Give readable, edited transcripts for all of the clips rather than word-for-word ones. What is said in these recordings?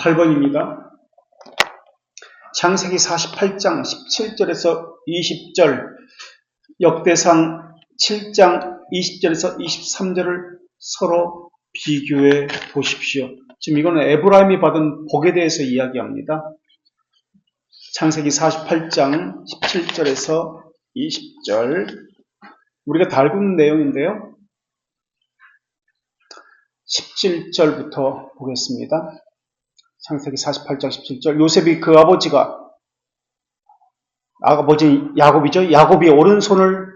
8번입니다. 창세기 48장 17절에서 20절, 역대상 7장 20절에서 23절을 서로 비교해 보십시오. 지금 이거는 에브라임이 받은 복에 대해서 이야기합니다. 창세기 48장 17절에서 20절, 우리가 다 알고 있는 내용인데요. 17절부터 보겠습니다. 창세기 48장 17절. 요셉이 그 아버지가 야곱이죠. 야곱이 오른손을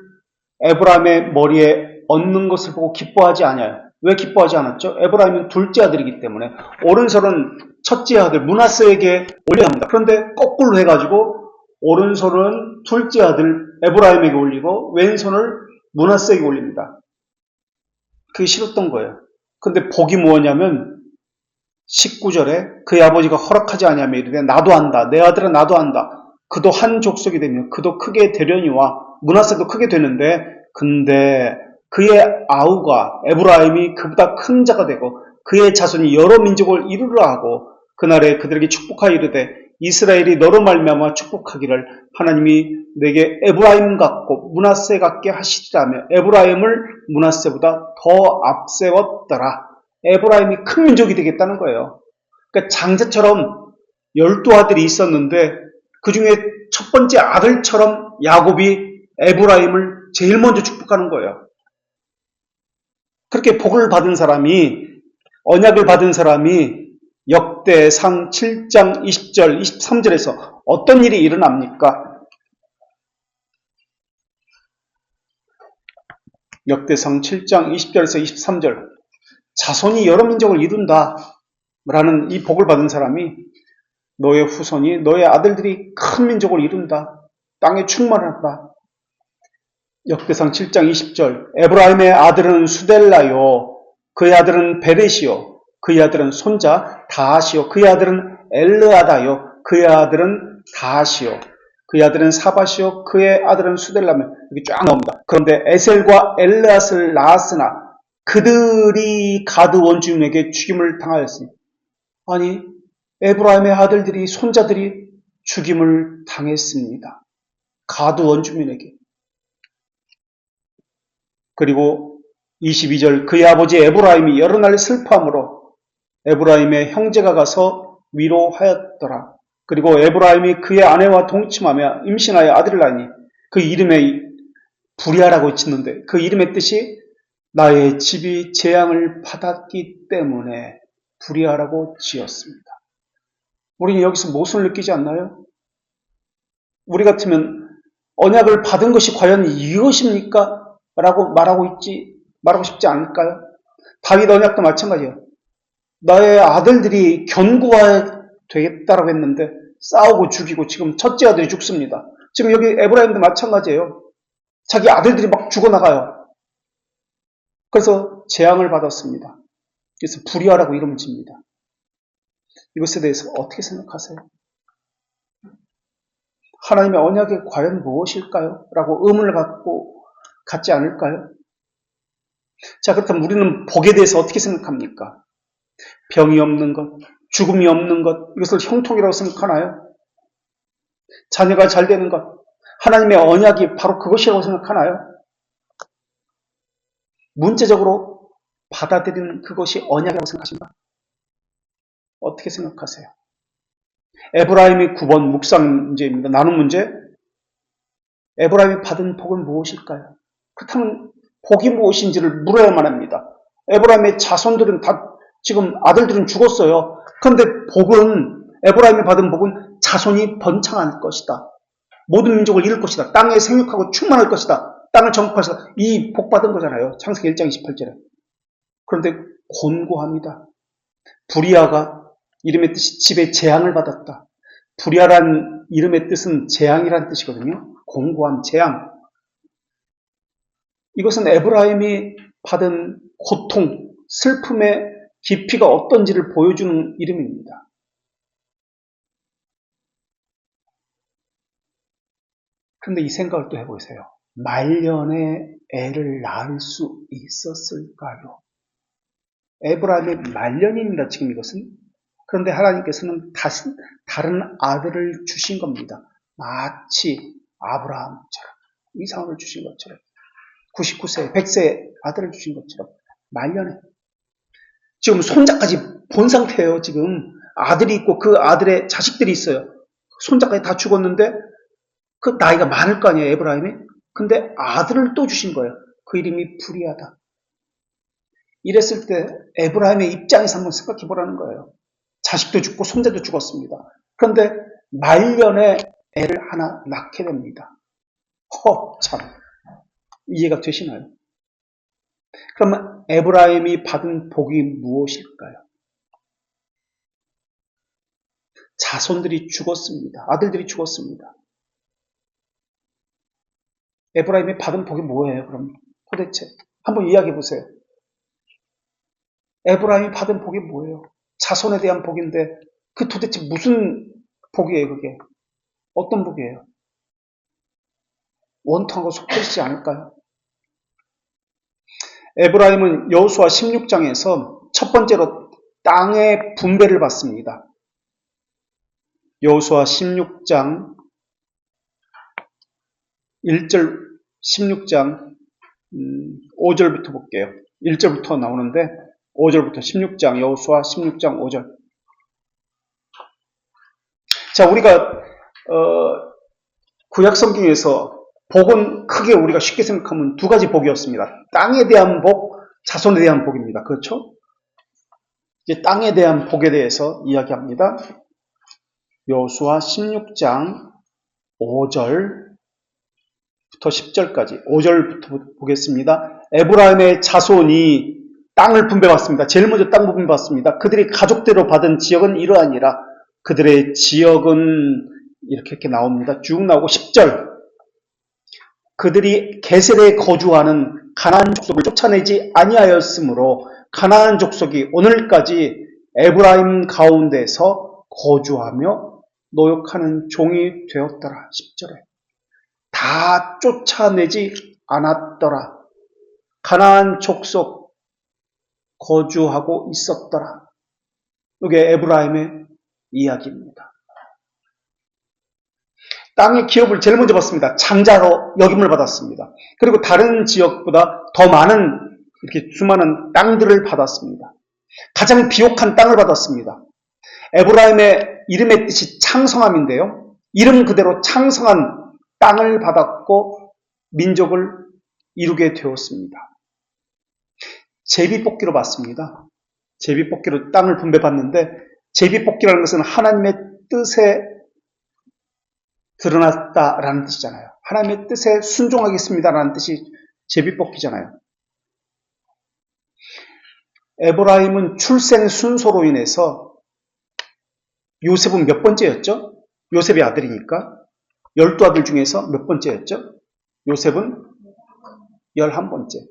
에브라임의 머리에 얹는 것을 보고 기뻐하지 않아요. 왜 기뻐하지 않았죠? 에브라임은 둘째 아들이기 때문에 오른손은 첫째 아들 므낫세에게 올려야 합니다. 그런데 거꾸로 해가지고 오른손은 둘째 아들 에브라임에게 올리고 왼손을 므낫세에게 올립니다. 그게 싫었던 거예요. 근데 복이 뭐냐면 19절에 그의 아버지가 허락하지 아니하며 이르되 나도 안다. 내 아들은 나도 안다. 그도 한 족속이 되며 그도 크게 되려니와 므낫세도 크게 되는데 근데 그의 아우가 에브라임이 그보다 큰 자가 되고 그의 자손이 여러 민족을 이루려 하고 그날에 그들에게 축복하여 이르되 이스라엘이 너로 말미암아 축복하기를 하나님이 내게 에브라임 같고 므낫세 같게 하시리라며 에브라임을 므낫세보다 더 앞세웠더라. 에브라임이 큰 민족이 되겠다는 거예요. 그러니까 장자처럼 12아들이 있었는데 그 중에 첫 번째 아들처럼 야곱이 에브라임을 제일 먼저 축복하는 거예요. 그렇게 복을 받은 사람이, 언약을 받은 사람이 역대상 7장 20절, 23절에서 어떤 일이 일어납니까? 역대상 7장 20절에서 23절. 자손이 여러 민족을 이룬다 라는 이 복을 받은 사람이 너의 후손이, 너의 아들들이 큰 민족을 이룬다. 땅에 충만하다. 역대상 7장 20절. 에브라임의 아들은 수델라요. 그의 아들은 베렛이요. 그의 아들은 손자 다하시요. 그의 아들은 엘르아다요. 그의 아들은 다하시요. 그의 아들은 사바시요. 그의 아들은 수델라며 이렇게 쫙 나옵니다. 그런데 에셀과 엘르앗을 낳았으나 그들이 가드 원주민에게 죽임을 당하였으니 아니 에브라임의 아들들이 손자들이 죽임을 당했습니다. 가드 원주민에게. 그리고 22절 그의 아버지 에브라임이 여러 날 슬퍼함으로 에브라임의 형제가 가서 위로하였더라. 그리고 에브라임이 그의 아내와 동침하며 임신하여 아들을 낳으니 그 이름에 부리아라고 짓는데 그 이름의 뜻이 나의 집이 재앙을 받았기 때문에 부리아라고 지었습니다. 우리는 여기서 무엇을 느끼지 않나요? 우리 같으면 언약을 받은 것이 과연 이것입니까? 라고 말하고 싶지 않을까요? 다윗 언약도 마찬가지예요. 나의 아들들이 견고해야 되겠다라고 했는데 싸우고 죽이고 지금 첫째 아들이 죽습니다. 지금 여기 에브라임도 마찬가지예요. 자기 아들들이 막 죽어나가요. 그래서 재앙을 받았습니다. 그래서 부리아라고 이름을 집니다. 이것에 대해서 어떻게 생각하세요? 하나님의 언약이 과연 무엇일까요? 라고 의문을 갖지 않을까요? 자, 그렇다면 우리는 복에 대해서 어떻게 생각합니까? 병이 없는 것, 죽음이 없는 것, 이것을 형통이라고 생각하나요? 자녀가 잘 되는 것, 하나님의 언약이 바로 그것이라고 생각하나요? 문제적으로 받아들이는 그것이 언약이라고 생각하십니까? 어떻게 생각하세요? 에브라임이 9번 묵상 문제입니다. 나눈 문제. 에브라임이 받은 복은 무엇일까요? 그렇다면 복이 무엇인지를 물어야만 합니다. 에브라임의 자손들은 다 지금 아들들은 죽었어요. 그런데 에브라임이 받은 복은 자손이 번창할 것이다. 모든 민족을 이룰 것이다. 땅에 생육하고 충만할 것이다. 땅을 정복해서 이 복 받은 거잖아요. 창세기 1장 28절에. 그런데 곤고합니다. 부리아가 이름의 뜻이 집에 재앙을 받았다. 부리아란 이름의 뜻은 재앙이란 뜻이거든요. 공고함, 재앙. 이것은 에브라임이 받은 고통, 슬픔의 깊이가 어떤지를 보여주는 이름입니다. 그런데 이 생각을 또 해보세요. 말년에 애를 낳을 수 있었을까요? 에브라임의 말년입니다. 지금 이것은 그런데 하나님께서는 다른 아들을 주신 겁니다. 마치 아브라함처럼 이삭을 주신 것처럼 99세, 100세 아들을 주신 것처럼 말년에 지금 손자까지 본 상태예요. 지금 아들이 있고 그 아들의 자식들이 있어요. 손자까지 다 죽었는데 그 나이가 많을 거 아니에요, 에브라임이. 근데 아들을 또 주신 거예요. 그 이름이 불의하다. 이랬을 때 에브라임의 입장에서 한번 생각해 보라는 거예요. 자식도 죽고 손자도 죽었습니다. 그런데 말년에 애를 하나 낳게 됩니다. 참 이해가 되시나요? 그러면 에브라임이 받은 복이 무엇일까요? 자손들이 죽었습니다. 아들들이 죽었습니다. 에브라임이 받은 복이 뭐예요? 그럼 도대체 한번 이야기해 보세요. 에브라임이 받은 복이 뭐예요? 자손에 대한 복인데 그 도대체 무슨 복이에요? 그게 어떤 복이에요? 원통하고 속되지 않을까요? 에브라임은 여호수아 16장에서 첫 번째로 땅의 분배를 받습니다. 여호수아 16장 1절 16장 5절부터 볼게요. 1절부터 나오는데 5절부터 16장 여호수아 16장 5절. 자, 우리가 구약 성경에서 복은 크게 우리가 쉽게 생각하면 두 가지 복이었습니다. 땅에 대한 복, 자손에 대한 복입니다. 그렇죠? 이제 땅에 대한 복에 대해서 이야기합니다. 여호수아 16장 5절부터 10절까지 5절부터 보겠습니다. 에브라임의 자손이 땅을 분배받습니다. 제일 먼저 땅 분배받습니다. 그들이 가족대로 받은 지역은 이러하니라. 그들의 지역은 이렇게 나옵니다. 쭉 나오고 10절. 그들이 게셀에 거주하는 가나안 족속을 쫓아내지 아니하였으므로 가나안 족속이 오늘까지 에브라임 가운데서 거주하며 노역하는 종이 되었더라. 10절에. 다 쫓아내지 않았더라. 가나안 족속 거주하고 있었더라. 이게 에브라임의 이야기입니다. 땅의 기업을 제일 먼저 받습니다. 장자로 역임을 받았습니다. 그리고 다른 지역보다 더 많은 이렇게 수많은 땅들을 받았습니다. 가장 비옥한 땅을 받았습니다. 에브라임의 이름의 뜻이 창성함인데요. 이름 그대로 창성한 땅을 받았고 민족을 이루게 되었습니다. 제비뽑기로 받습니다. 제비뽑기로 땅을 분배받는데 제비뽑기라는 것은 하나님의 뜻에 드러났다라는 뜻이잖아요. 하나님의 뜻에 순종하겠습니다라는 뜻이 제비뽑기잖아요. 에브라임은 출생 순서로 인해서 요셉은 몇 번째였죠? 요셉의 아들이니까 12아들 중에서 몇 번째였죠? 요셉은 11번째.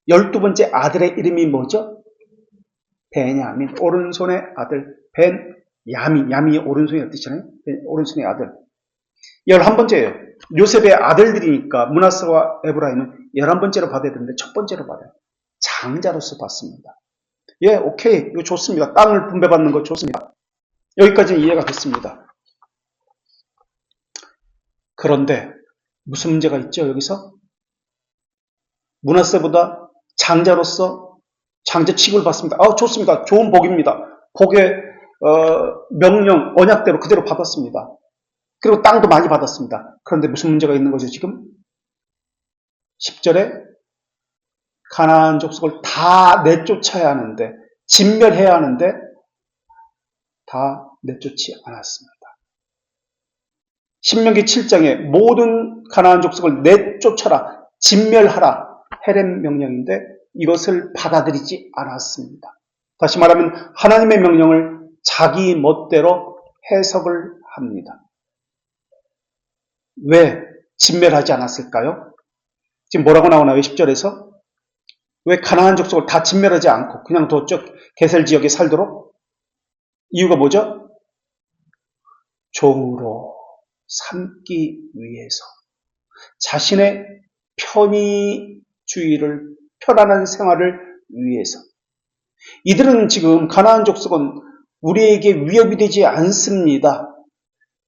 12번째 아들의 이름이 뭐죠? 베냐민, 오른손의 아들 야미 오른손이라는 뜻이잖아요. 오른손의 아들. 11번째예요. 요셉의 아들들이니까 므낫세와 에브라임은 11번째로 받아야 되는데 첫 번째로 받아요. 장자로서 받습니다. 예, 오케이. 이거 좋습니다. 땅을 분배받는 거 좋습니다. 여기까지는 이해가 됐습니다. 그런데 무슨 문제가 있죠, 여기서? 므낫세보다 장자로서 장자 취급을 받습니다. 좋습니다. 좋은 복입니다. 복의 명령, 언약대로 그대로 받았습니다. 그리고 땅도 많이 받았습니다. 그런데 무슨 문제가 있는 거죠, 지금? 10절에 가나안 족속을 다 내쫓아야 하는데, 진멸해야 하는데 다 내쫓지 않았습니다. 신명기 7장에 모든 가나안 족속을 내쫓아라, 진멸하라, 헤렘 명령인데 이것을 받아들이지 않았습니다. 다시 말하면 하나님의 명령을 자기 멋대로 해석을 합니다. 왜 진멸하지 않았을까요? 지금 뭐라고 나오나요? 10절에서? 왜 가나안 족속을 다 진멸하지 않고 그냥 저쪽 게셀 지역에 살도록? 이유가 뭐죠? 종으로 삼기 위해서. 자신의 편안한 생활을 위해서. 이들은 지금 가나안 족속은 우리에게 위협이 되지 않습니다.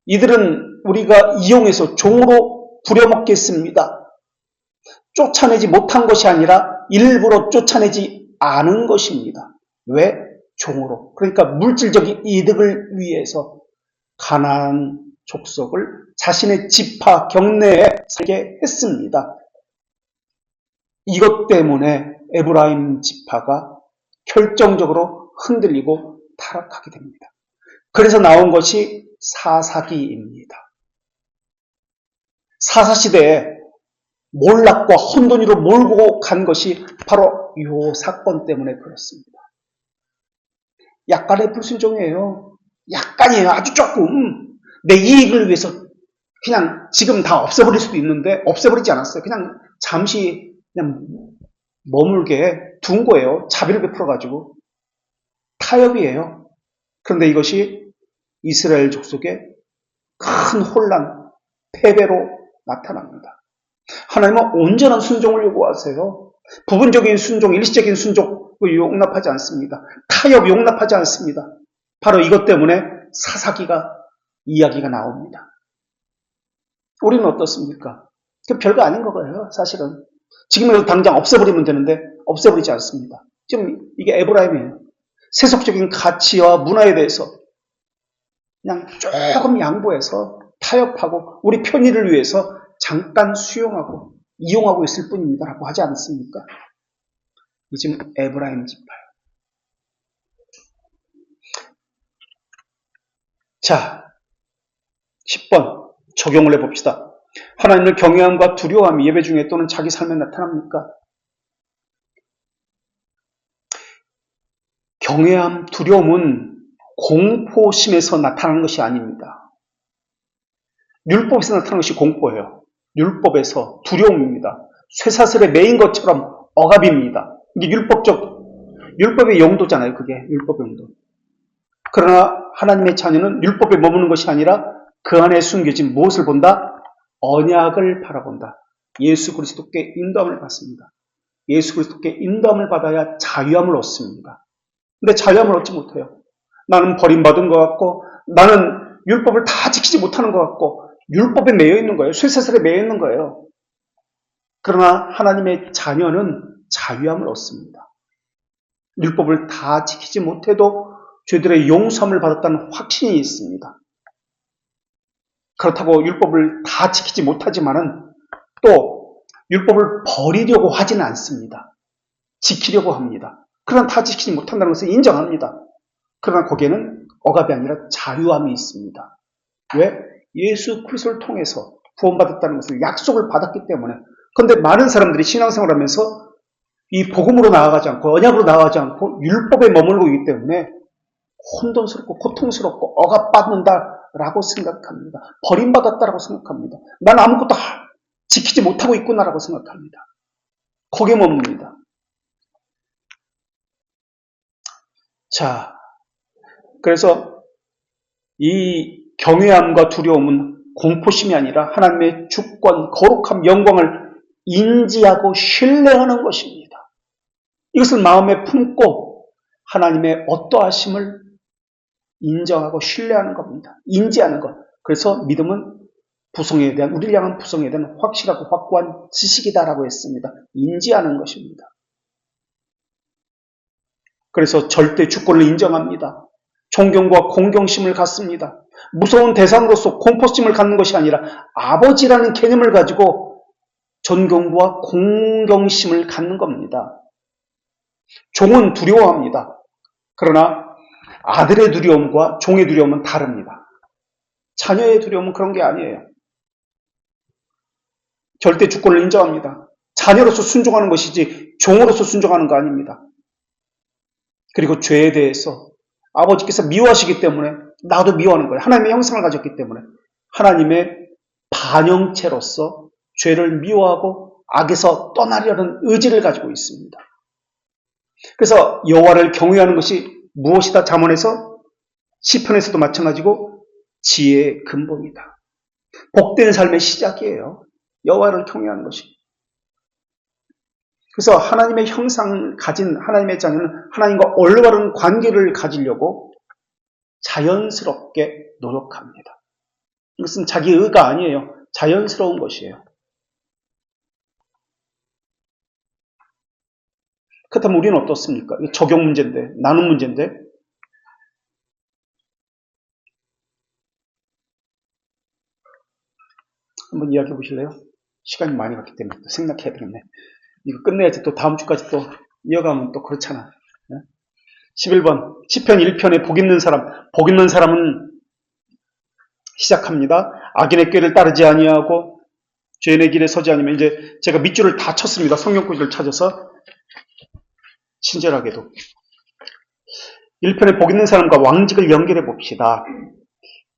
이들은 우리가 이용해서 종으로 부려먹겠습니다. 쫓아내지 못한 것이 아니라 일부러 쫓아내지 않은 것입니다. 왜? 종으로. 그러니까 물질적인 이득을 위해서 가나안 족속을 자신의 지파 경내에 살게 했습니다. 이것 때문에 에브라임 지파가 결정적으로 흔들리고 타락하게 됩니다. 그래서 나온 것이 사사기입니다. 사사시대에 몰락과 혼돈이로 몰고 간 것이 바로 이 사건 때문에 그렇습니다. 약간의 불순종이에요. 약간이에요. 아주 조금. 내 이익을 위해서 그냥 지금 다 없애버릴 수도 있는데 없애버리지 않았어요. 그냥 잠시 그냥 머물게 둔 거예요. 자비를 베풀어가지고. 타협이에요. 그런데 이것이 이스라엘 족속의 큰 혼란, 패배로 나타납니다. 하나님은 온전한 순종을 요구하세요. 부분적인 순종, 일시적인 순종을 용납하지 않습니다. 타협 용납하지 않습니다. 바로 이것 때문에 사사기가 이야기가 나옵니다. 우리는 어떻습니까? 별거 아닌 거예요, 사실은. 지금이라도 당장 없애버리면 되는데 없애버리지 않습니다. 지금 이게 에브라임이에요. 세속적인 가치와 문화에 대해서 그냥 조금 양보해서 타협하고 우리 편의를 위해서 잠깐 수용하고 이용하고 있을 뿐입니다. 라고 하지 않습니까? 지금 에브라임 지파예요. 자, 10번 적용을 해봅시다. 하나님을 경외함과 두려움이 예배 중에 또는 자기 삶에 나타납니까? 경외함, 두려움은 공포심에서 나타나는 것이 아닙니다. 율법에서 나타나는 것이 공포예요. 율법에서 두려움입니다. 쇠사슬에 매인 것처럼 억압입니다. 이게 율법의 용도잖아요. 그게 율법의 용도. 그러나 하나님의 자녀는 율법에 머무는 것이 아니라 그 안에 숨겨진 무엇을 본다? 언약을 바라본다. 예수 그리스도께 인도함을 받습니다. 예수 그리스도께 인도함을 받아야 자유함을 얻습니다. 근데 자유함을 얻지 못해요. 나는 버림받은 것 같고 나는 율법을 다 지키지 못하는 것 같고 율법에 매여 있는 거예요. 쇠사슬에 매여 있는 거예요. 그러나 하나님의 자녀는 자유함을 얻습니다. 율법을 다 지키지 못해도 죄들의 용서함을 받았다는 확신이 있습니다. 그렇다고 율법을 다 지키지 못하지만은 또 율법을 버리려고 하지는 않습니다. 지키려고 합니다. 그러나 다 지키지 못한다는 것을 인정합니다. 그러나 거기에는 억압이 아니라 자유함이 있습니다. 왜? 예수 그리스도를 통해서 구원받았다는 것을 약속을 받았기 때문에. 그런데 많은 사람들이 신앙생활을 하면서 이 복음으로 나아가지 않고 언약으로 나아가지 않고 율법에 머물고 있기 때문에 혼돈스럽고 고통스럽고 억압받는다라고 생각합니다. 버림받았다라고 생각합니다. 난 아무것도 지키지 못하고 있구나라고 생각합니다. 거기에 머뭅니다. 자, 그래서 이 경외함과 두려움은 공포심이 아니라 하나님의 주권, 거룩함, 영광을 인지하고 신뢰하는 것입니다. 이것을 마음에 품고 하나님의 어떠하심을 인정하고 신뢰하는 겁니다. 인지하는 것. 그래서 믿음은 부성에 대한, 우리를 향한 부성에 대한 확실하고 확고한 지식이다라고 했습니다. 인지하는 것입니다. 그래서 절대 주권을 인정합니다. 존경과 공경심을 갖습니다. 무서운 대상으로서 공포심을 갖는 것이 아니라 아버지라는 개념을 가지고 존경과 공경심을 갖는 겁니다. 종은 두려워합니다. 그러나 아들의 두려움과 종의 두려움은 다릅니다. 자녀의 두려움은 그런 게 아니에요. 절대 주권을 인정합니다. 자녀로서 순종하는 것이지 종으로서 순종하는 거 아닙니다. 그리고 죄에 대해서 아버지께서 미워하시기 때문에 나도 미워하는 거예요. 하나님의 형상을 가졌기 때문에 하나님의 반영체로서 죄를 미워하고 악에서 떠나려는 의지를 가지고 있습니다. 그래서 여호와를 경외하는 것이 무엇이다? 잠언에서 시편에서도 마찬가지고 지혜의 근본이다. 복된 삶의 시작이에요. 여호와를 경외하는 것이. 그래서 하나님의 형상을 가진 하나님의 자녀는 하나님과 올바른 관계를 가지려고 자연스럽게 노력합니다. 이것은 자기 의가 아니에요. 자연스러운 것이에요. 그렇다면 우리는 어떻습니까? 이거 적용 문제인데, 나눔 문제인데. 한번 이야기해 보실래요? 시간이 많이 갔기 때문에 또 생각해야 되겠네. 이거 끝내야지 또 다음 주까지 또 이어가면 또 그렇잖아. 11번 시편 1편에 복 있는 사람은 시작합니다. 악인의 꾀를 따르지 아니하고 죄인의 길에 서지 아니면, 이제 제가 밑줄을 다 쳤습니다. 성경 구절을 찾아서 친절하게도 1편에 복 있는 사람과 왕직을 연결해 봅시다.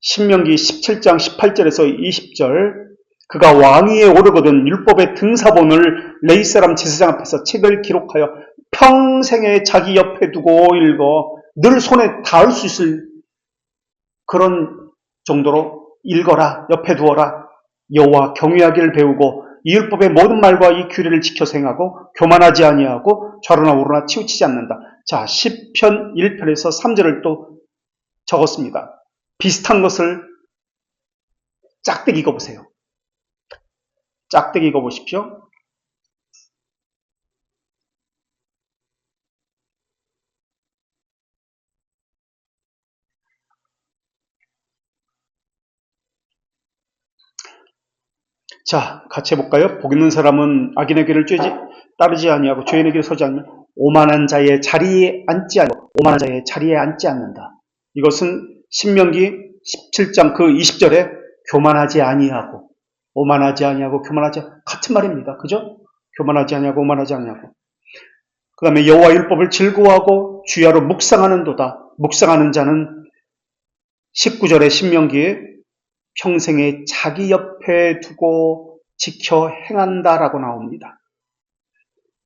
신명기 17장 18절에서 20절, 그가 왕위에 오르거든 율법의 등사본을 레위 사람 제사장 앞에서 책을 기록하여 평생에 자기 옆에 두고 읽어 늘 손에 닿을 수 있을 그런 정도로 읽어라, 옆에 두어라. 여호와 경외하기를 배우고 이 율법의 모든 말과 이 규례를 지켜 행하고 교만하지 아니하고 좌로나 우로나 치우치지 않는다. 자, 시편 1편에서 3절을 또 적었습니다. 비슷한 것을 짝대기 읽어보세요. 짝대기 읽어보십시오. 자, 같이 해볼까요? 복 있는 사람은 악인의 길을 따르지 아니하고 죄인의 길에 서지 않으면 오만한 자의 자리에 앉지 않는다. 이것은 신명기 17장 그 20절에 교만하지 아니하고 같은 말입니다. 그죠? 교만하지 아니하고 오만하지 아니하고. 그 다음에 여호와 율법을 즐거워하고 주야로 묵상하는도다. 묵상하는 자는 19절의 신명기에 평생에 자기 옆에 두고 지켜 행한다라고 나옵니다.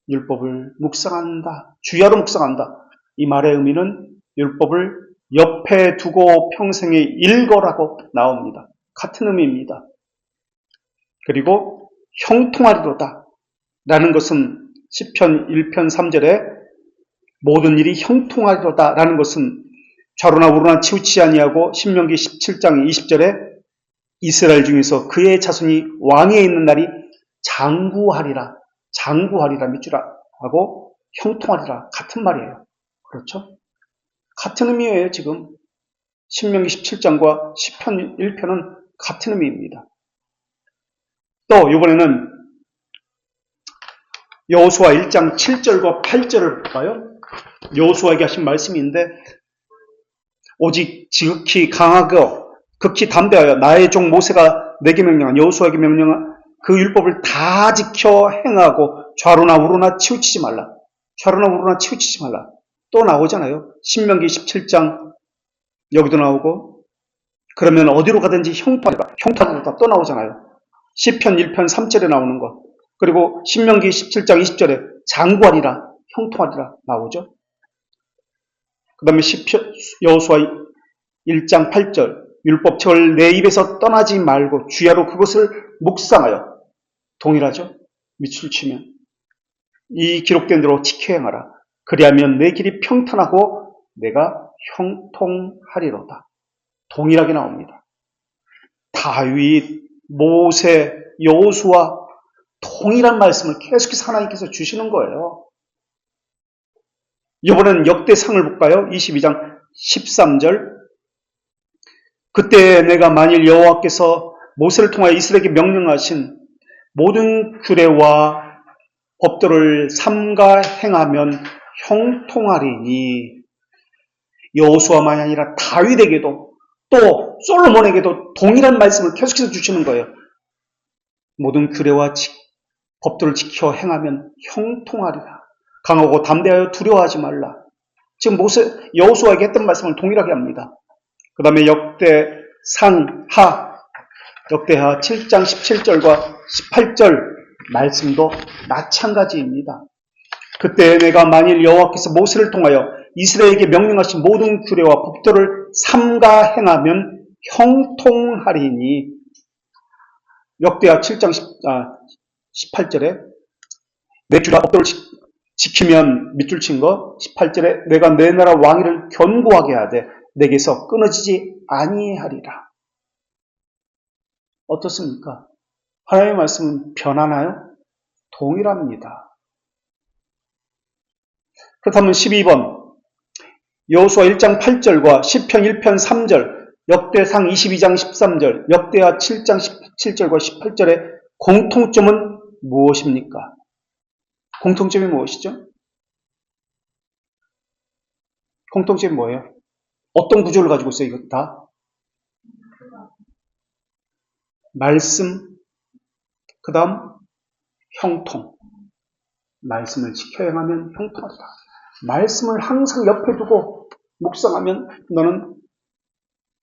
율법을 묵상한다. 주야로 묵상한다. 이 말의 의미는 율법을 옆에 두고 평생에 읽어라고 나옵니다. 같은 의미입니다. 그리고 형통하리로다 라는 것은 시편 1편 3절에 모든 일이 형통하리로다 라는 것은 좌로나 우로나 치우치지 아니하고 신명기 17장 20절에 이스라엘 중에서 그의 자손이 왕위에 있는 날이 장구하리라 밑줄 하고 형통하리라 같은 말이에요. 그렇죠? 같은 의미예요. 지금 신명기 17장과 시편 1편은 같은 의미입니다. 또 이번에는 여호수아 1장 7절과 8절을 볼까요? 여호수아에게 하신 말씀인데, 오직 지극히 강하고 극히 담대하여 나의 종 모세가 내게 명령한, 여호수아에게 명령한 그 율법을 다 지켜 행하고 좌로나 우로나 치우치지 말라. 또 나오잖아요. 신명기 17장 여기도 나오고, 그러면 어디로 가든지 형통하리라 또 나오잖아요. 시편 1편 3절에 나오는 것, 그리고 신명기 17장 20절에 장구하리라, 형통하리라 나오죠. 그 다음에 여호수아 1장 8절, 율법책을 내 입에서 떠나지 말고 주야로 그것을 묵상하여, 동일하죠? 밑줄 치면 이 기록된 대로 지켜 행하라. 그리하면 내 길이 평탄하고 내가 형통하리로다. 동일하게 나옵니다. 다윗, 모세, 여호수아 동일한 말씀을 계속해서 하나님께서 주시는 거예요. 이번에는 역대상을 볼까요? 22장 13절, 그때 내가 만일 여호와께서 모세를 통하여 이스라엘에게 명령하신 모든 규례와 법도를 삼가 행하면 형통하리니, 여호수아만이 아니라 다윗에게도 또 솔로몬에게도 동일한 말씀을 계속해서 주시는 거예요. 모든 규례와 법도를 지켜 행하면 형통하리라. 강하고 담대하여 두려워하지 말라. 지금 여호수아에게 했던 말씀을 동일하게 합니다. 그 다음에 역대하 7장 17절과 18절 말씀도 마찬가지입니다. 그때 내가 만일 여호와께서 모세를 통하여 이스라엘에게 명령하신 모든 규례와 법도를 삼가 행하면 형통하리니, 역대하 7장 18절에 내 규례와 법도를 지키면 밑줄 친 거, 18절에 내가 내 나라 왕위를 견고하게 하되 내게서 끊어지지 아니하리라. 어떻습니까? 하나님의 말씀은 변하나요? 동일합니다. 그렇다면 12번 여호수아 1장 8절과 시편 1편 3절, 역대상 22장 13절, 역대하 7장 17절과 18절의 공통점은 무엇입니까? 공통점이 무엇이죠? 공통점이 뭐예요? 어떤 구조를 가지고 있어요, 이것 다? 말씀, 그 다음 형통. 말씀을 지켜 행하면 형통하리라. 말씀을 항상 옆에 두고 묵상하면 너는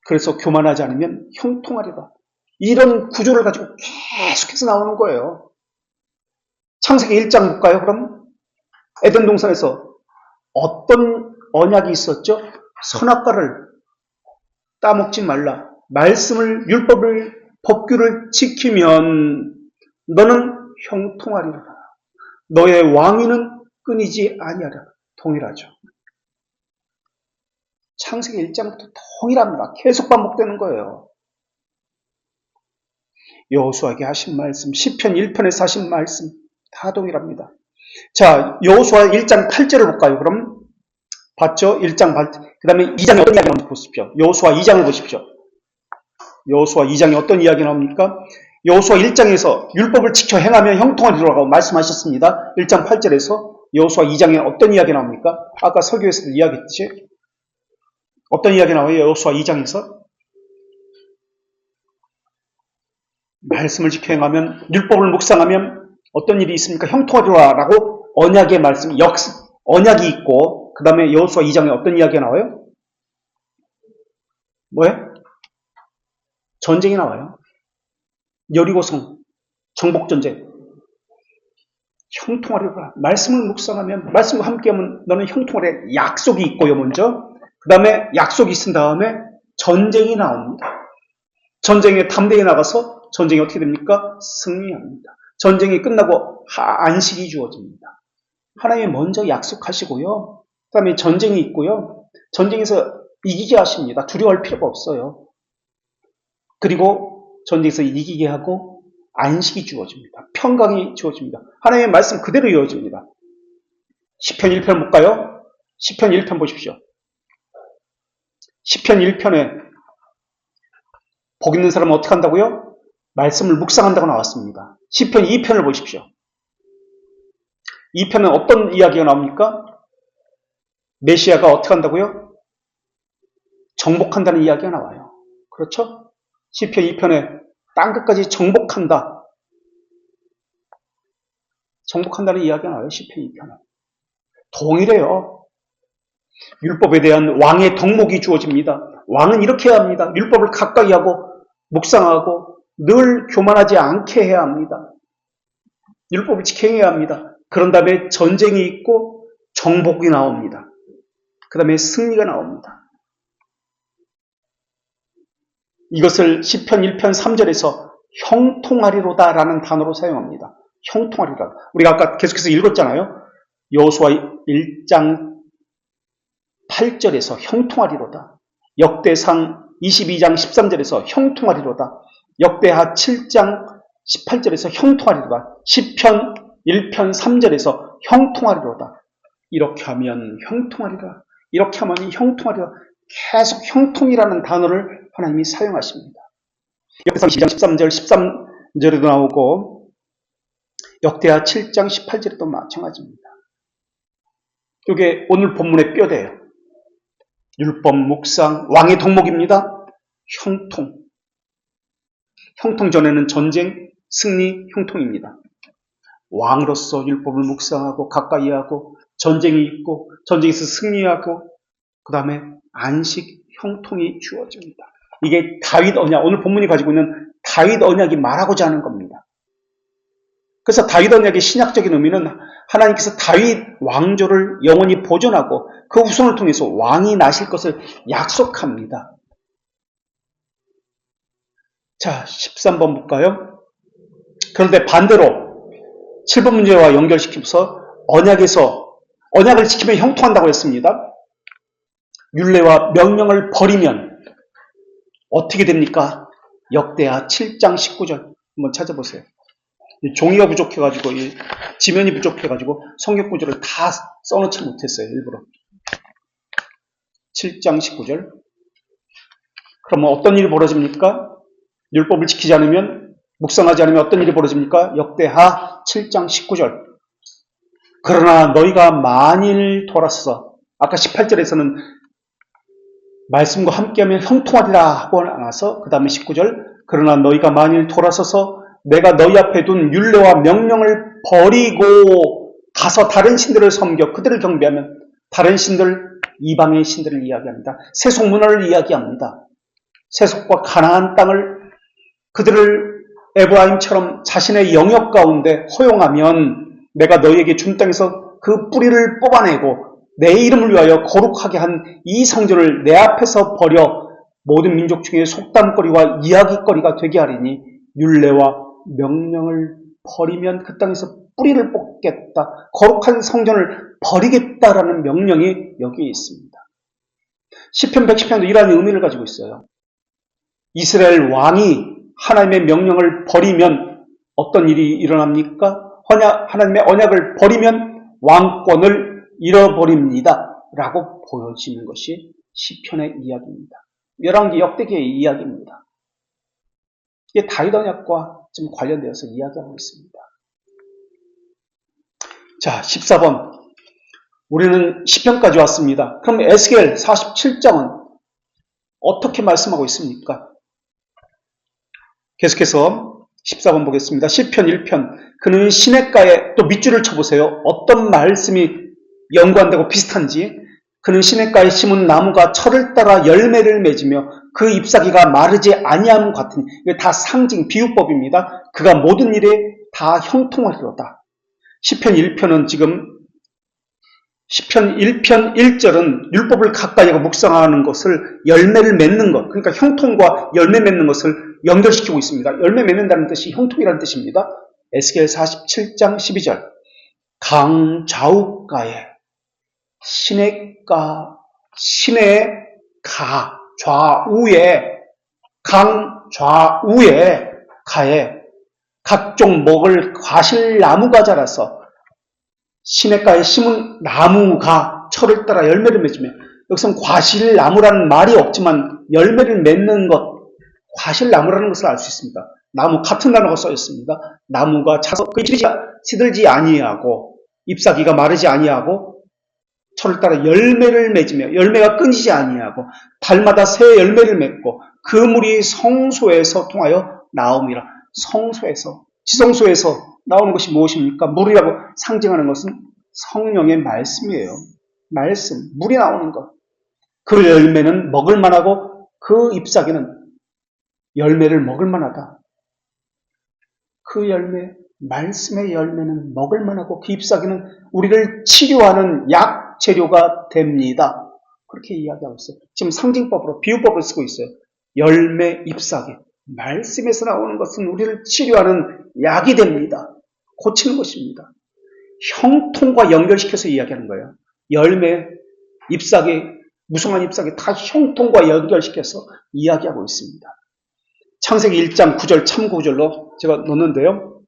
그래서 교만하지 않으면 형통하리라. 이런 구조를 가지고 계속해서 나오는 거예요. 창세기 1장 볼까요? 그럼 에덴 동산에서 어떤 언약이 있었죠? 선악과를 따먹지 말라. 말씀을, 율법을, 법규를 지키면 너는 형통하리라. 너의 왕위는 끊이지 아니하리라. 동일하죠. 창세기 1장부터 동일합니다. 계속 반복되는 거예요. 여호수아에게 하신 말씀, 시편 1편에서 하신 말씀 다 동일합니다. 자, 여호수아 1장 8절을 볼까요? 그럼 봤죠? 1장 8절. 그 다음에 2장에 어떤 이야기 나오는지 보십시오. 여호수아 2장을 보십시오. 여호수아 2장에 어떤 이야기 나옵니까? 여호수아 1장에서 율법을 지켜 행하면 형통하리라고 말씀하셨습니다. 1장 8절에서 여호수아 2장에 어떤 이야기 나옵니까? 아까 설교에서도 이야기했듯이 어떤 이야기 나와요? 여호수아 2장에서 말씀을 지켜 행하면, 율법을 묵상하면 어떤 일이 있습니까? 형통하리라라고 언약의 말씀, 언약이 있고, 그 다음에 여호수아 2장에 어떤 이야기가 나와요? 뭐예요? 전쟁이 나와요. 여리고성, 정복전쟁. 형통하리라. 말씀을 묵상하면, 말씀과 함께하면 너는 형통하리라. 약속이 있고요, 먼저. 그 다음에 약속이 있은 다음에 전쟁이 나옵니다. 전쟁에 담대히 나가서 전쟁이 어떻게 됩니까? 승리합니다. 전쟁이 끝나고 안식이 주어집니다. 하나님이 먼저 약속하시고요. 그 다음에 전쟁이 있고요. 전쟁에서 이기게 하십니다. 두려워할 필요가 없어요. 그리고 전쟁에서 이기게 하고 안식이 주어집니다. 평강이 주어집니다. 하나님의 말씀 그대로 이어집니다. 시편 1편 볼까요? 시편 1편 보십시오. 시편 1편에 복 있는 사람은 어떻게 한다고요? 말씀을 묵상한다고 나왔습니다. 시편 2편을 보십시오. 2편은 어떤 이야기가 나옵니까? 메시아가 어떻게 한다고요? 정복한다는 이야기가 나와요. 그렇죠? 시편 2편에 땅끝까지 정복한다. 정복한다는 이야기가 나와요. 시편 2편에. 동일해요. 율법에 대한 왕의 덕목이 주어집니다. 왕은 이렇게 해야 합니다. 율법을 가까이 하고 묵상하고 늘 교만하지 않게 해야 합니다. 율법을 지켜야 합니다. 그런 다음에 전쟁이 있고 정복이 나옵니다. 그 다음에 승리가 나옵니다. 이것을 시편 1편 3절에서 형통하리로다 라는 단어로 사용합니다. 형통하리로다. 우리가 아까 계속해서 읽었잖아요. 여호수아 1장 8절에서 형통하리로다. 역대상 22장 13절에서 형통하리로다. 역대하 7장 18절에서 형통하리로다. 시편 1편 3절에서 형통하리로다. 이렇게 하면 형통하리라. 이렇게 하면 형통하리라. 계속 형통이라는 단어를 하나님이 사용하십니다. 역대상 22장 13절, 13절에도 나오고 역대하 7장 18절에도 마찬가지입니다. 이게 오늘 본문의 뼈대예요. 율법, 묵상, 왕의 덕목입니다. 형통. 형통 전에는 전쟁, 승리, 형통입니다. 왕으로서 율법을 묵상하고 가까이 하고 전쟁이 있고 전쟁에서 승리하고 그 다음에 안식, 형통이 주어집니다. 이게 다윗 언약, 오늘 본문이 가지고 있는 다윗 언약이 말하고자 하는 겁니다. 그래서 다윗 언약의 신약적인 의미는 하나님께서 다윗 왕조를 영원히 보존하고 그 후손을 통해서 왕이 나실 것을 약속합니다. 자, 13번 볼까요? 그런데 반대로 7번 문제와 연결시키면서 언약을 지키면 형통한다고 했습니다. 율례와 명령을 버리면 어떻게 됩니까? 역대하 7장 19절 한번 찾아보세요. 종이가 부족해가지고 지면이 부족해가지고 성경 구절을 다 써놓지 못했어요. 일부러. 7장 19절. 그러면 어떤 일이 벌어집니까? 율법을 지키지 않으면, 묵상하지 않으면 어떤 일이 벌어집니까? 역대하 7장 19절. 그러나 너희가 만일 돌아서, 아까 18절에서는 말씀과 함께하면 형통하리라 하고 나서 그 다음에 19절, 그러나 너희가 만일 돌아서서 내가 너희 앞에 둔 율례와 명령을 버리고 가서 다른 신들을 섬겨 그들을 경배하면, 다른 신들, 이방의 신들을 이야기합니다. 세속 문화를 이야기합니다. 세속과 가나안 땅을 그들을 에브라임처럼 자신의 영역 가운데 허용하면 내가 너희에게 준 땅에서 그 뿌리를 뽑아내고 내 이름을 위하여 거룩하게 한 이 성전을 내 앞에서 버려 모든 민족 중에 속담거리와 이야기거리가 되게 하리니 율례와 명령을 버리면 그 땅에서 뿌리를 뽑겠다. 거룩한 성전을 버리겠다라는 명령이 여기에 있습니다. 시편 110편도 이러한 의미를 가지고 있어요. 이스라엘 왕이 하나님의 명령을 버리면 어떤 일이 일어납니까? 하나님의 언약을 버리면 왕권을 잃어버립니다. 라고 보여지는 것이 시편의 이야기입니다. 열왕기 역대기의 이야기입니다. 이게 다윗 언약과 좀 관련되어서 이야기하고 있습니다. 자, 14번. 우리는 시편까지 왔습니다. 그럼 에스겔 47장은 어떻게 말씀하고 있습니까? 계속해서 14번 보겠습니다. 시편 1편. 그는 시냇가에, 또 밑줄을 쳐보세요. 어떤 말씀이 연관되고 비슷한지. 그는 시냇가에 심은 나무가 철을 따라 열매를 맺으며 그 잎사귀가 마르지 아니함 같으니. 이게 다 상징, 비유법입니다. 그가 모든 일에 다 형통하리로다. 시편 1편은 지금 시편 1편 1절은 율법을 가까이 하고 묵상하는 것을 열매를 맺는 것, 그러니까 형통과 열매 맺는 것을 연결시키고 있습니다. 열매 맺는다는 뜻이 형통이라는 뜻입니다. 에스겔 47장 12절. 강 좌우가에 시냇가, 시냇가 좌우에, 강 좌우에 가에 각종 먹을 과실나무가 자라서 시냇가에 심은 나무가 철을 따라 열매를 맺으며, 여기서는 과실나무라는 말이 없지만 열매를 맺는 것, 과실나무라는 것을 알 수 있습니다. 나무 같은 단어가 써 있습니다. 나무가 차서 시들지 아니하고 잎사귀가 마르지 아니하고 철을 따라 열매를 맺으며 열매가 끊이지 아니하고 달마다 새 열매를 맺고 그 물이 성소에서 통하여 나옴이라. 성소에서, 지성소에서 나오는 것이 무엇입니까? 물이라고 상징하는 것은 성령의 말씀이에요. 말씀, 물이 나오는 것. 그 열매는 먹을 만하고 그 잎사귀는 열매를 먹을 만하다. 그 열매, 말씀의 열매는 먹을 만하고 그 잎사귀는 우리를 치료하는 약 재료가 됩니다. 그렇게 이야기하고 있어요. 지금 상징법으로 비유법을 쓰고 있어요. 열매, 잎사귀. 말씀에서 나오는 것은 우리를 치료하는 약이 됩니다. 고치는 것입니다. 형통과 연결시켜서 이야기하는 거예요. 열매, 잎사귀, 무성한 잎사귀 다 형통과 연결시켜서 이야기하고 있습니다. 창세기 1장 9절 참고구절로 제가 놓는데요.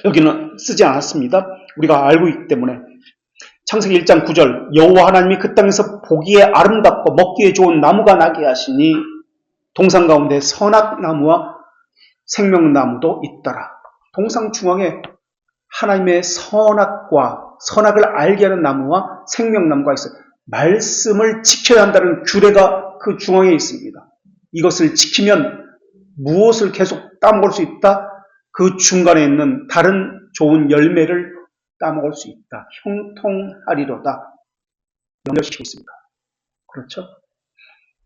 여기는 쓰지 않았습니다. 우리가 알고 있기 때문에. 창세기 1장 9절. 여호와 하나님이 그 땅에서 보기에 아름답고 먹기에 좋은 나무가 나게 하시니 동산 가운데 선악나무와 생명나무도 있더라. 동산 중앙에 하나님의 선악을 알게 하는 나무와 생명나무가 있어요. 말씀을 지켜야 한다는 규례가 그 중앙에 있습니다. 이것을 지키면 무엇을 계속 따먹을 수 있다? 그 중간에 있는 다른 좋은 열매를 따먹을 수 있다. 형통하리로다. 연결시키고 있습니다. 그렇죠?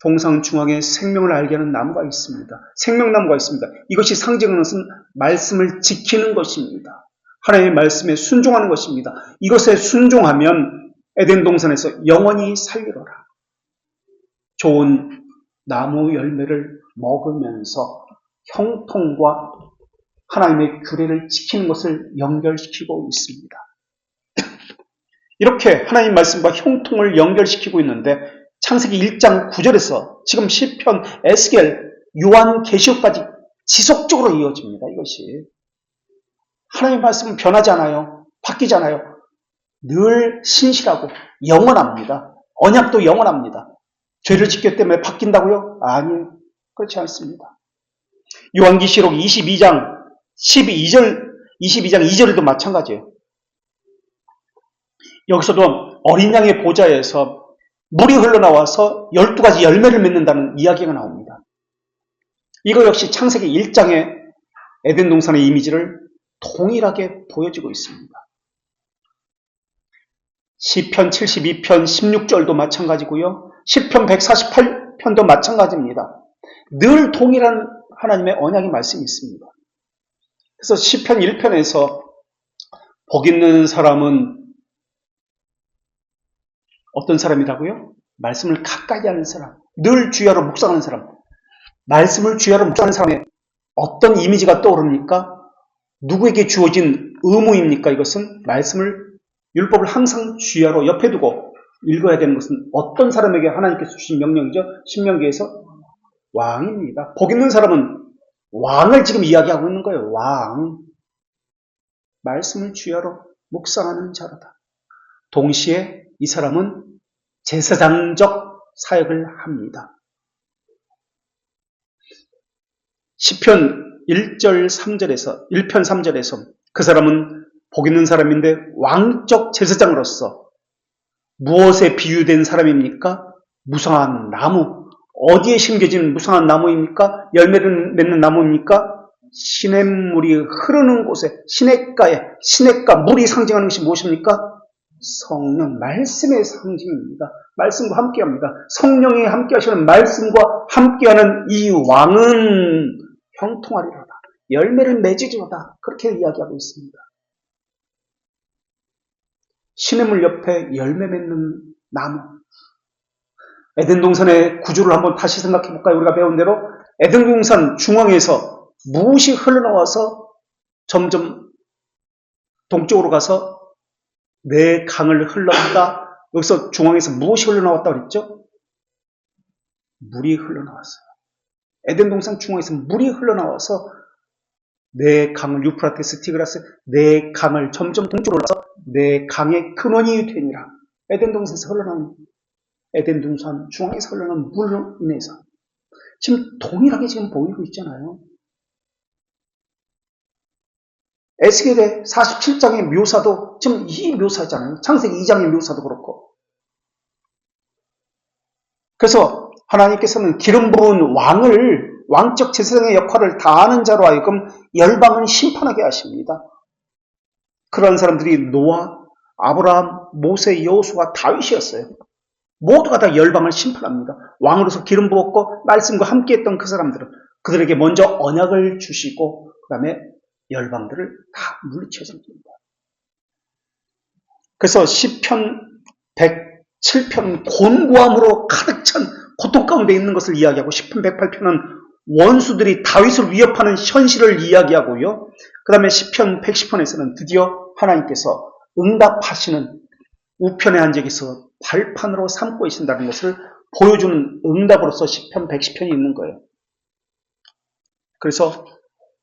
동상 중앙에 생명을 알게 하는 나무가 있습니다. 생명나무가 있습니다. 이것이 상징하는 것은 말씀을 지키는 것입니다. 하나님의 말씀에 순종하는 것입니다. 이것에 순종하면 에덴 동산에서 영원히 살리로라. 좋은 나무 열매를 먹으면서 형통과 하나님의 규례를 지키는 것을 연결시키고 있습니다. 이렇게 하나님 말씀과 형통을 연결시키고 있는데, 창세기 1장 9절에서 지금 시편, 에스겔, 요한계시록까지 지속적으로 이어집니다. 이것이. 하나님의 말씀은 변하지 않아요. 바뀌지 않아요. 늘 신실하고 영원합니다. 언약도 영원합니다. 죄를 짓기 때문에 바뀐다고요? 아니에요. 그렇지 않습니다. 요한계시록 22장 2절에도 마찬가지예요. 여기서도 어린 양의 보좌에서 물이 흘러나와서 12가지 열매를 맺는다는 이야기가 나옵니다. 이거 역시 창세기 1장의 에덴 동산의 이미지를 동일하게 보여주고 있습니다. 시편 72편 16절도 마찬가지고요. 시편 148편도 마찬가지입니다. 늘 동일한 하나님의 언약의 말씀이 있습니다. 그래서 시편 1편에서 복 있는 사람은 어떤 사람이라고요? 말씀을 가까이 하는 사람, 늘 주야로 묵상하는 사람. 말씀을 주야로 묵상하는 사람의 어떤 이미지가 떠오릅니까? 누구에게 주어진 의무입니까? 이것은 말씀을, 율법을 항상 주야로 옆에 두고 읽어야 되는 것은 어떤 사람에게 하나님께서 주신 명령이죠? 신명기에서 왕입니다. 복 있는 사람은 왕을 지금 이야기하고 있는 거예요. 왕. 말씀을 주야로 묵상하는 자로다. 동시에 이 사람은 제사장적 사역을 합니다. 시편 1편 3절에서 그 사람은 복 있는 사람인데 왕적 제사장으로서 무엇에 비유된 사람입니까? 무성한 나무. 어디에 심겨진 무성한 나무입니까? 열매를 맺는 나무입니까? 시냇물이 흐르는 곳에, 시냇가 물이 상징하는 것이 무엇입니까? 성령, 말씀의 상징입니다. 말씀과 함께합니다. 성령이 함께하시는 말씀과 함께하는 이 왕은 형통하리로다. 열매를 맺으리로다. 그렇게 이야기하고 있습니다. 시냇물 옆에 열매 맺는 나무. 에덴 동산의 구조를 한번 다시 생각해 볼까요? 우리가 배운 대로 에덴 동산 중앙에서 무엇이 흘러나와서 점점 동쪽으로 가서 네 강을 흘렀다. 여기서 중앙에서 무엇이 흘러나왔다 그랬죠? 물이 흘러나왔어요. 에덴 동산 중앙에서 물이 흘러나와서 네 강을, 유프라테스, 티그라스 네 강을 점점 동쪽으로 올라서 네 강의 근원이 되니라. 에덴 동산에서 흘러나온, 에덴 동산 중앙에서 흘러나온 물로 인해서 지금 동일하게 지금 보이고 있잖아요. 에스겔의 47장의 묘사도 지금 이 묘사잖아요. 창세기 2장의 묘사도 그렇고. 그래서 하나님께서는 기름 부은 왕을, 왕적 제사장의 역할을 다하는 자로 하여금 열방을 심판하게 하십니다. 그런 사람들이 노아, 아브라함, 모세, 여호수아, 다윗이었어요. 모두가 다 열방을 심판합니다. 왕으로서 기름 부었고 말씀과 함께했던 그 사람들은 그들에게 먼저 언약을 주시고 그 다음에 열방들을 다 물리쳐 줍니다. 그래서 시편 107편은 곤고함으로 가득 찬 고통 가운데 있는 것을 이야기하고, 시편 108편은 원수들이 다윗을 위협하는 현실을 이야기하고요. 그 다음에 시편 110편에서는 드디어 하나님께서 응답하시는, 우편에 앉아 계셔서 발판으로 삼고 계신다는 것을 보여주는 응답으로서 시편 110편이 있는 거예요. 그래서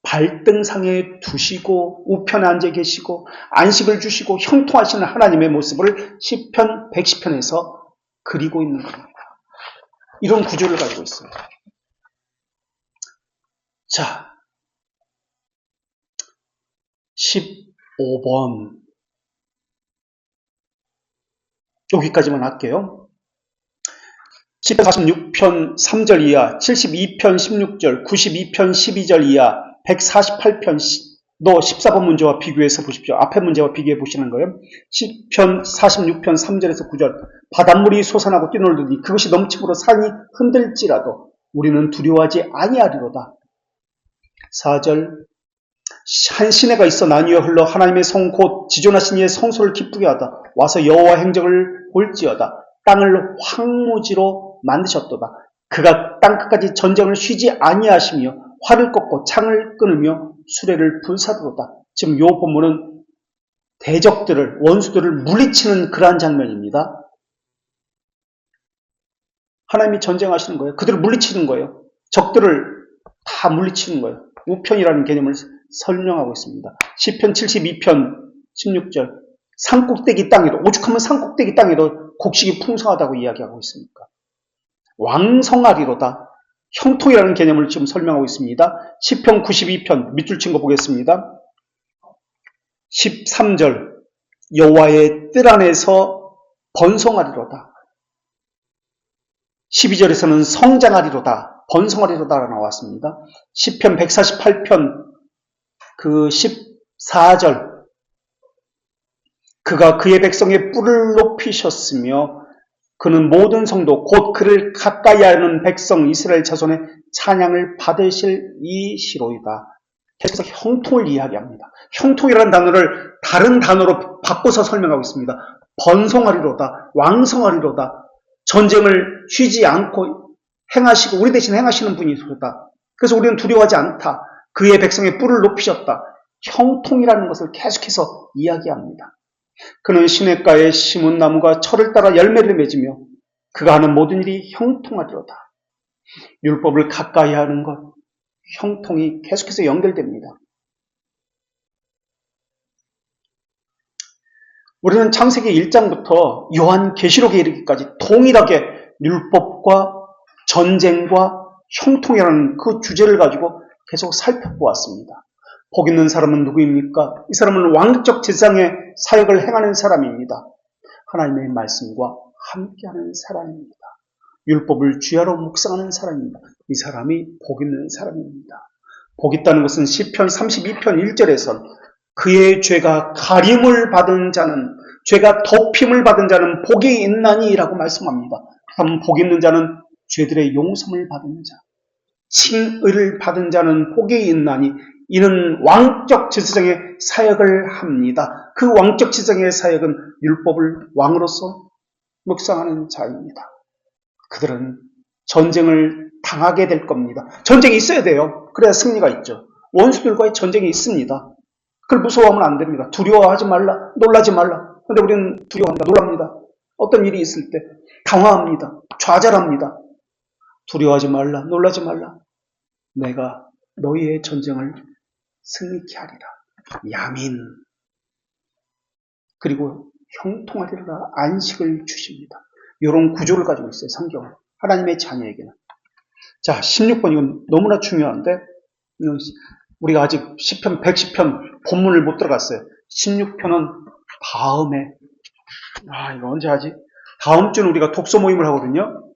발등상에 두시고 우편에 앉아 계시고 안식을 주시고 형통하시는 하나님의 모습을 시편 110편에서 그리고 있는 겁니다. 이런 구조를 가지고 있어요. 자, 15번 여기까지만 할게요. 시편 46편 3절 이하, 72편 16절, 92편 12절 이하, 148편 너 14번 문제와 비교해서 보십시오. 앞에 문제와 비교해 보시는 거예요. 시편 46편 3절에서 9절. 바닷물이 솟아나고 뛰놀더니 그것이 넘침으로 산이 흔들지라도 우리는 두려워하지 아니하리로다. 4절. 한 시내가 있어 나뉘어 흘러 하나님의 성 곧 지존하신 이의 성소를 기쁘게 하다. 와서 여호와 행적을 볼지어다. 땅을 황무지로 만드셨도다. 그가 땅끝까지 전쟁을 쉬지 아니하시며 활을 꺾고 창을 끊으며 수레를 불사르도다. 지금 이 본문은 대적들을, 원수들을 물리치는 그러한 장면입니다. 하나님이 전쟁하시는 거예요. 그들을 물리치는 거예요. 적들을 다 물리치는 거예요. 우편이라는 개념을 설명하고 있습니다. 시편 72편 16절 산꼭대기 땅에도 오죽하면 산꼭대기 땅에도 곡식이 풍성하다고 이야기하고 있습니까? 왕성하리로다. 형통이라는 개념을 지금 설명하고 있습니다. 시편 92편 밑줄 친 거 보겠습니다. 13절 여호와의 뜰 안에서 번성하리로다. 12절에서는 성장하리로다. 번성하리로다 나왔습니다. 시편 148편 그 14절 그가 그의 백성의 뿔을 높이셨으며 그는 모든 성도 곧 그를 가까이 하는 백성 이스라엘 자손의 찬양을 받으실 이시로이다. 계속해서 형통을 이야기합니다. 형통이라는 단어를 다른 단어로 바꿔서 설명하고 있습니다. 번성하리로다. 왕성하리로다. 전쟁을 쉬지 않고 행하시고 우리 대신 행하시는 분이로다. 그래서 우리는 두려워하지 않다. 그의 백성의 뿔을 높이셨다. 형통이라는 것을 계속해서 이야기합니다. 그는 시냇가에 심은 나무가 철을 따라 열매를 맺으며 그가 하는 모든 일이 형통하리로다. 율법을 가까이 하는 것, 형통이 계속해서 연결됩니다. 우리는 창세기 1장부터 요한계시록에 이르기까지 동일하게 율법과 전쟁과 형통이라는 그 주제를 가지고 계속 살펴보았습니다. 복 있는 사람은 누구입니까? 이 사람은 왕적 제사장의 사역을 행하는 사람입니다. 하나님의 말씀과 함께하는 사람입니다. 율법을 주야로 묵상하는 사람입니다. 이 사람이 복 있는 사람입니다. 복 있다는 것은 시편 32편 1절에선 그의 죄가 가림을 받은 자는 죄가 덮임을 받은 자는 복이 있나니라고 말씀합니다. 그럼 복 있는 자는 죄들의 용서를 받은 자, 칭의를 받은 자는 복이 있나니 이는 왕적 제사장의 사역을 합니다. 그 왕적 제사장의 사역은 율법을 왕으로서 묵상하는 자입니다. 그들은 전쟁을 당하게 될 겁니다. 전쟁이 있어야 돼요. 그래야 승리가 있죠. 원수들과의 전쟁이 있습니다. 그걸 무서워하면 안 됩니다. 두려워하지 말라, 놀라지 말라. 그런데 우리는 두려워합니다. 놀랍니다. 어떤 일이 있을 때 당황합니다. 좌절합니다. 두려워하지 말라, 놀라지 말라. 내가 너희의 전쟁을 승리케 하리라. 야민. 그리고 형통하리라 안식을 주십니다. 이런 구조를 가지고 있어요. 성경은. 하나님의 자녀에게는. 자, 16번 이건 너무나 중요한데 우리가 아직 시편 110편 본문을 못 들어갔어요. 16편은 다음에 이거 언제 하지? 다음 주는 우리가 독서 모임을 하거든요.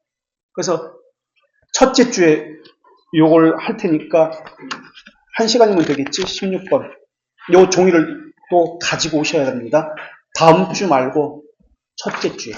그래서 첫째 주에 요걸 할 테니까 1시간이면 되겠지? 16번. 요 종이를 또 가지고 오셔야 됩니다. 다음 주 말고 첫째 주에.